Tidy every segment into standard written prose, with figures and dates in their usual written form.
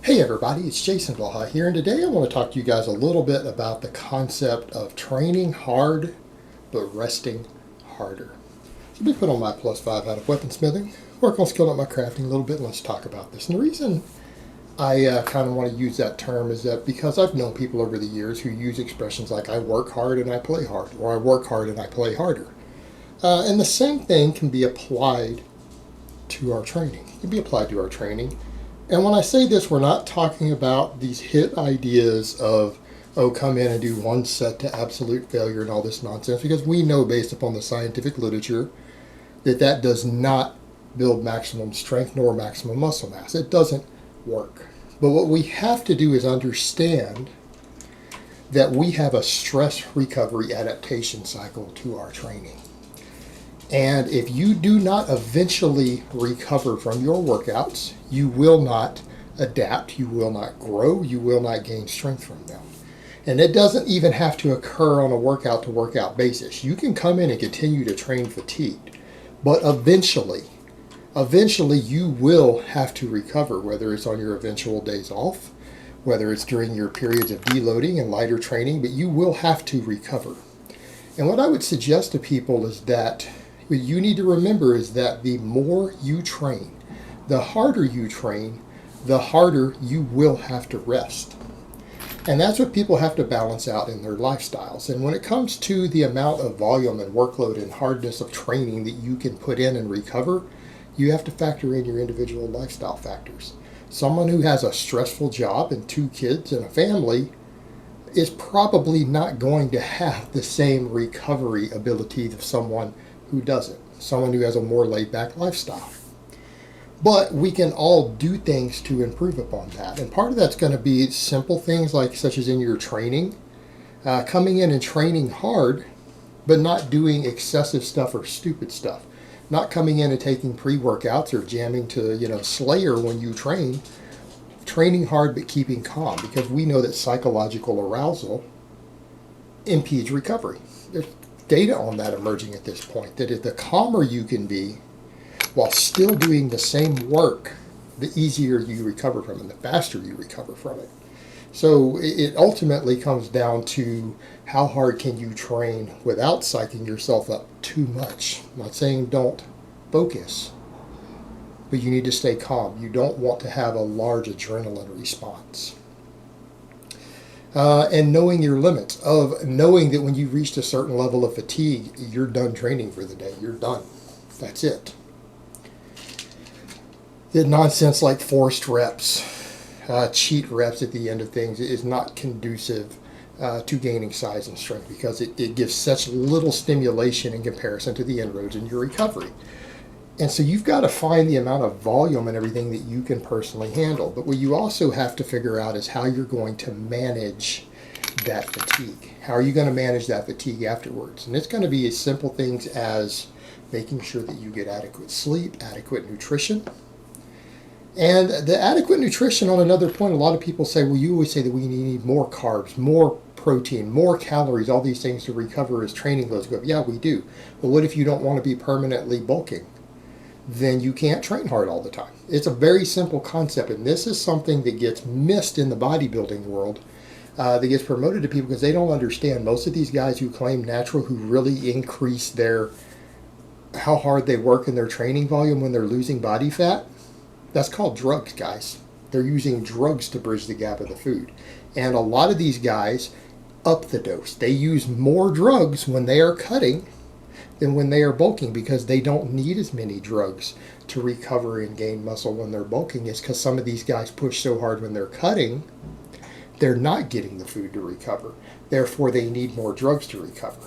Hey everybody, it's Jason Blaha here, and today I want to talk to you guys a little bit about the concept of training hard but resting harder. So let me put on my +5 out of weaponsmithing, work on skilling up my crafting a little bit, and let's talk about this. And the reason I kind of want to use that term is that because I've known people over the years who use expressions like I work hard and I play hard, or I work hard and I play harder. And the same thing can be applied to our training. It can be applied to our training. And when I say this, we're not talking about these hit ideas of, oh, come in and do one set to absolute failure and all this nonsense, because we know based upon the scientific literature that that does not build maximum strength nor maximum muscle mass. It doesn't work. But what we have to do is understand that we have a stress recovery adaptation cycle to our training. And if you do not eventually recover from your workouts, you will not adapt, you will not grow, you will not gain strength from them. And it doesn't even have to occur on a workout to workout basis. You can come in and continue to train fatigued, but eventually you will have to recover, whether it's on your eventual days off, whether it's during your periods of deloading and lighter training, but you will have to recover. And what I would suggest to people is that what you need to remember is that the more you train, the harder you train, the harder you will have to rest. And that's what people have to balance out in their lifestyles. And when it comes to the amount of volume and workload and hardness of training that you can put in and recover, you have to factor in your individual lifestyle factors. Someone who has a stressful job and 2 kids and a family is probably not going to have the same recovery ability of someone who doesn't, someone who has a more laid-back lifestyle. But we can all do things to improve upon that. And part of that's going to be simple things like such as in your training, coming in and training hard, but not doing excessive stuff or stupid stuff. Not coming in and taking pre-workouts or jamming to, Slayer when you train. Training hard but keeping calm, because we know that psychological arousal impedes recovery. There's data on that emerging at this point, that if the calmer you can be while still doing the same work, the easier you recover from it, and the faster you recover from it. So it ultimately comes down to how hard can you train without psyching yourself up too much. I'm not saying don't focus, but you need to stay calm. You don't want to have a large adrenaline response. And knowing your limits, of knowing that when you've reached a certain level of fatigue, you're done training for the day. You're done. That's it. The nonsense like forced reps, cheat reps at the end of things is not conducive to gaining size and strength, because it gives such little stimulation in comparison to the inroads in your recovery. And so you've got to find the amount of volume and everything that you can personally handle. But what you also have to figure out is how you're going to manage that fatigue. How are you going to manage that fatigue afterwards? And it's going to be as simple things as making sure that you get adequate sleep, adequate nutrition. And the adequate nutrition, on another point, a lot of people say, well, you always say that we need more carbs, more protein, more calories, all these things to recover as training loads go up. Yeah, we do. But what if you don't want to be permanently bulking? Then you can't train hard all the time. It's a very simple concept, and this is something that gets missed in the bodybuilding world, that gets promoted to people because they don't understand. Most of these guys who claim natural, who really increase how hard they work in their training volume when they're losing body fat, that's called drugs, guys. They're using drugs to bridge the gap of the food. And a lot of these guys up the dose. They use more drugs when they are cutting than when they are bulking, because they don't need as many drugs to recover and gain muscle when they're bulking. It's because some of these guys push so hard when they're cutting, they're not getting the food to recover. Therefore, they need more drugs to recover.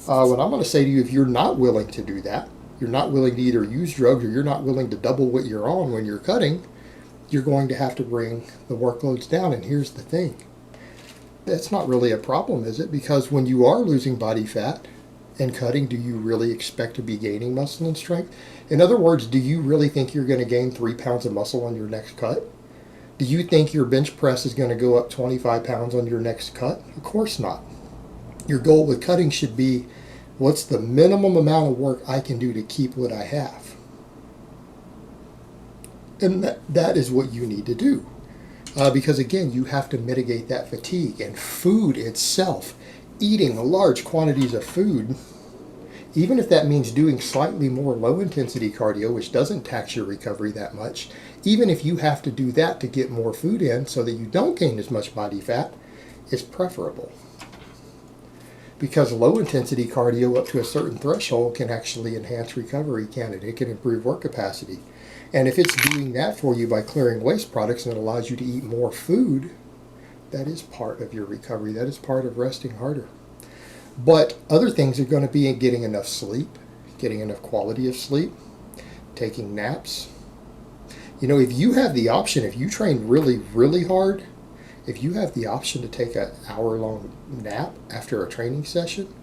What I'm going to say to you, if you're not willing to do that, you're not willing to either use drugs or you're not willing to double what you're on when you're cutting, you're going to have to bring the workloads down. And here's the thing. That's not really a problem, is it? Because when you are losing body fat and cutting, do you really expect to be gaining muscle and strength? In other words, do you really think you're going to gain 3 pounds of muscle on your next cut? Do you think your bench press is going to go up 25 pounds on your next cut? Of course not. Your goal with cutting should be, what's the minimum amount of work I can do to keep what I have? And that is what you need to do. because again, you have to mitigate that fatigue. And food itself, eating large quantities of food, even if that means doing slightly more low intensity cardio, which doesn't tax your recovery that much, even if you have to do that to get more food in so that you don't gain as much body fat, is preferable. Because low intensity cardio up to a certain threshold can actually enhance recovery, can it? It can improve work capacity. And if it's doing that for you by clearing waste products and it allows you to eat more food, that is part of your recovery. That is part of resting harder. But other things are going to be getting enough sleep, getting enough quality of sleep, taking naps. You know, if you have the option, if you train really, really hard, if you have the option to take an hour-long nap after a training session,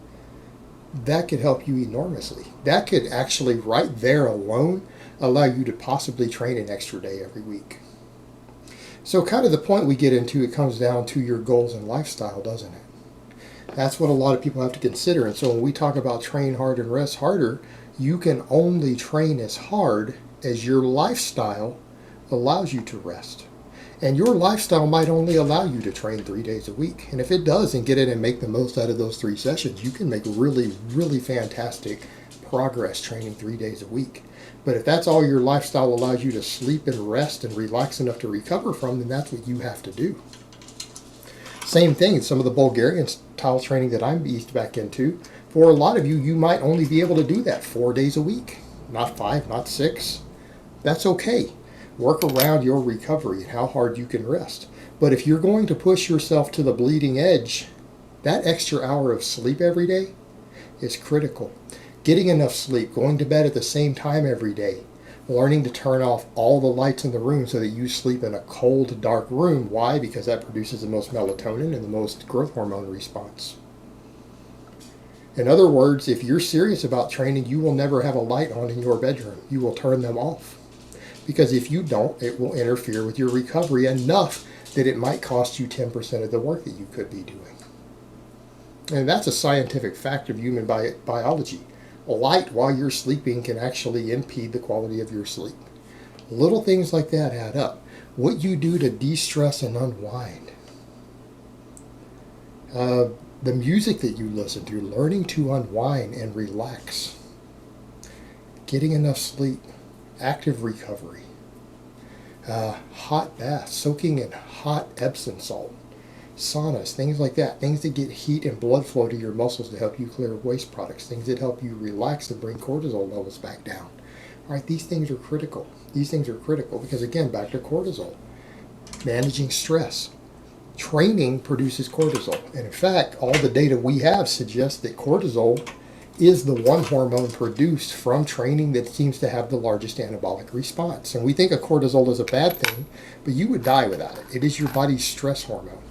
that could help you enormously. That could actually, right there alone, allow you to possibly train an extra day every week. So kind of the point we get into, it comes down to your goals and lifestyle, doesn't it? That's what a lot of people have to consider. And so when we talk about train hard and rest harder, you can only train as hard as your lifestyle allows you to rest. And your lifestyle might only allow you to train 3 days a week. And if it does, and get in and make the most out of those 3 sessions, you can make really, really fantastic progress training 3 days a week. But if that's all your lifestyle allows you to sleep and rest and relax enough to recover from, then that's what you have to do. Same thing in some of the Bulgarian style training that I'm eased back into. For a lot of you, you might only be able to do that 4 days a week, not 5, not 6. That's okay. Work around your recovery and how hard you can rest. But if you're going to push yourself to the bleeding edge, that extra hour of sleep every day is critical. Getting enough sleep, going to bed at the same time every day, learning to turn off all the lights in the room so that you sleep in a cold, dark room. Why? Because that produces the most melatonin and the most growth hormone response. In other words, if you're serious about training, you will never have a light on in your bedroom. You will turn them off. Because if you don't, it will interfere with your recovery enough that it might cost you 10% of the work that you could be doing. And that's a scientific fact of human biology. Light while you're sleeping can actually impede the quality of your sleep. Little things like that add up. What you do to de-stress and unwind. The music that you listen to, learning to unwind and relax. Getting enough sleep. Active recovery. Hot baths, soaking in hot Epsom salt. Saunas, things like that, things that get heat and blood flow to your muscles to help you clear waste products, things that help you relax and bring cortisol levels back down. All right, these things are critical. These things are critical because, again, back to cortisol. Managing stress. Training produces cortisol. And in fact, all the data we have suggests that cortisol is the one hormone produced from training that seems to have the largest anabolic response. And we think of cortisol as a bad thing, but you would die without it. It is your body's stress hormone.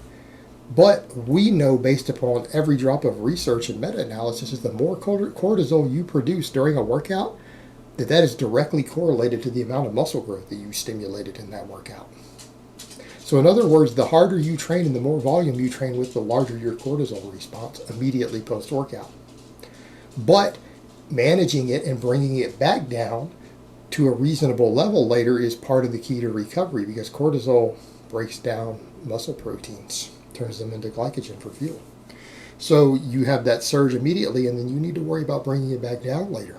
But we know, based upon every drop of research and meta-analysis, is the more cortisol you produce during a workout, that is directly correlated to the amount of muscle growth that you stimulated in that workout. So in other words, the harder you train and the more volume you train with, the larger your cortisol response immediately post-workout. But managing it and bringing it back down to a reasonable level later is part of the key to recovery, because cortisol breaks down muscle proteins, turns them into glycogen for fuel. So you have that surge immediately, and then you need to worry about bringing it back down later.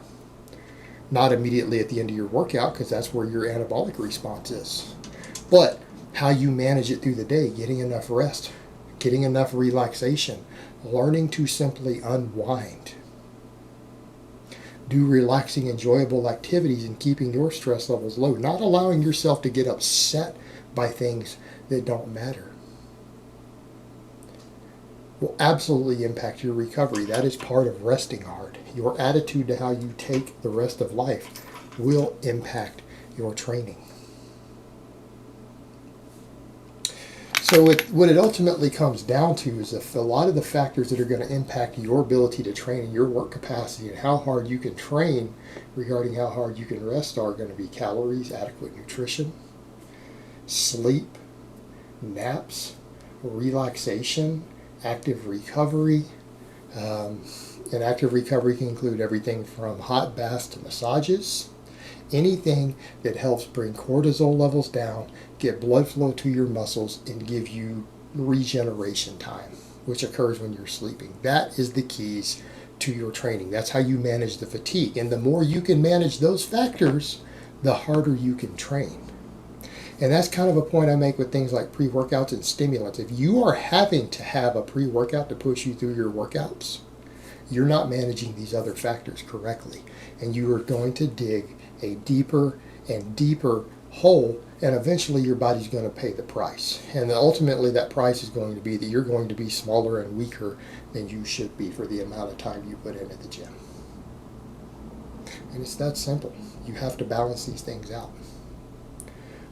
Not immediately at the end of your workout, because that's where your anabolic response is. But how you manage it through the day, getting enough rest, getting enough relaxation, learning to simply unwind. Do relaxing, enjoyable activities and keeping your stress levels low, not allowing yourself to get upset by things that don't matter. Will absolutely impact your recovery. That is part of resting hard. Your attitude to how you take the rest of life will impact your training. So what it ultimately comes down to is if a lot of the factors that are going to impact your ability to train and your work capacity and how hard you can train regarding how hard you can rest are going to be calories, adequate nutrition, sleep, naps, relaxation, active recovery. And active recovery can include everything from hot baths to massages. Anything that helps bring cortisol levels down, get blood flow to your muscles, and give you regeneration time, which occurs when you're sleeping. That is the keys to your training. That's how you manage the fatigue. And the more you can manage those factors, the harder you can train. And that's kind of a point I make with things like pre-workouts and stimulants. If you are having to have a pre-workout to push you through your workouts, you're not managing these other factors correctly. And you are going to dig a deeper and deeper hole, and eventually your body's going to pay the price. And ultimately that price is going to be that you're going to be smaller and weaker than you should be for the amount of time you put in at the gym. And it's that simple. You have to balance these things out.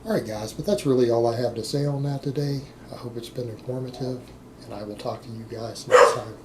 Alright guys, but that's really all I have to say on that today. I hope it's been informative, and I will talk to you guys next time.